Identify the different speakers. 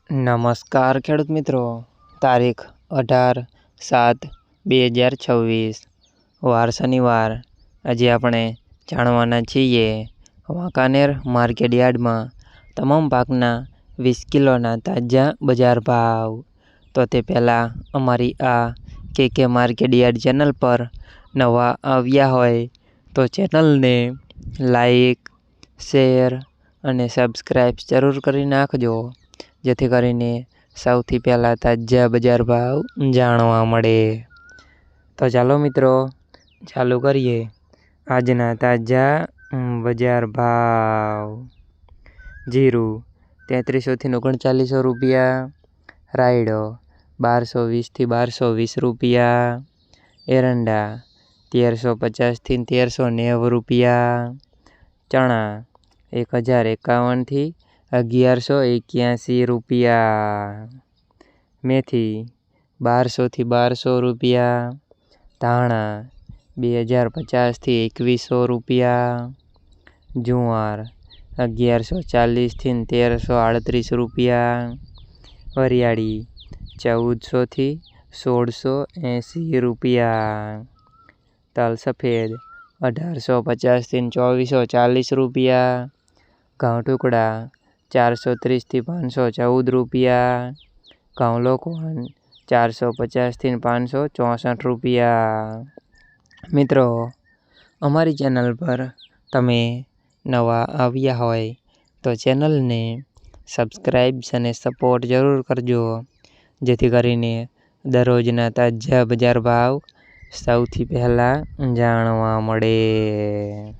Speaker 1: નમસ્કાર ખેડૂત મિત્રો, તારીખ 18/7/2026 વાર શનિવાર। આજે આપણે જાણવાના છીએ વાંકાનેર માર્કેટ યાર્ડમાં તમામ પાકના 20 કિલોના તાજા બજાર ભાવ। તો તે પહેલાં અમારી આ કે માર્કેટ યાર્ડ ચેનલ પર નવા આવ્યા હોય તો ચેનલને લાઈક, શેર અને સબસ્ક્રાઈબ જરૂર કરી નાખજો, જેથી કરીને સૌથી પહેલાં તાજા બજાર ભાવ જાણવા મળે। તો ચાલો મિત્રો, ચાલુ કરીએ આજના તાજા બજાર ભાવ। જીરું 3300 થી 3900 રૂપિયા, રાયડો 1220 થી 1220 રૂપિયા, એરંડા 1350 થી 1390 રૂપિયા, ચણા 1051 થી 1181 રૂપિયા, મેથી 1200 થી 1200 રૂપિયા, ધાણા 2050 થી 2100 રૂપિયા, જુવાર 1140 થી 1338 રૂપિયા, વરિયાળી 1400 થી 1680 રૂપિયા, તલ સફેદ 1850 થી 2440 રૂપિયા, ઘઉં ટુકડા 430 થી 514 રૂપિયા, ઘઉં લોકવન 450 થી 564 રૂપિયા। મિત્રો, અમારી ચેનલ પર તમે નવા આવ્યા હોય તો ચેનલને સબસ્ક્રાઈબ અને સપોર્ટ જરૂર કરજો, જેથી કરીને દરરોજના તાજા બજાર ભાવ સૌથી પહેલાં જાણવા મળે।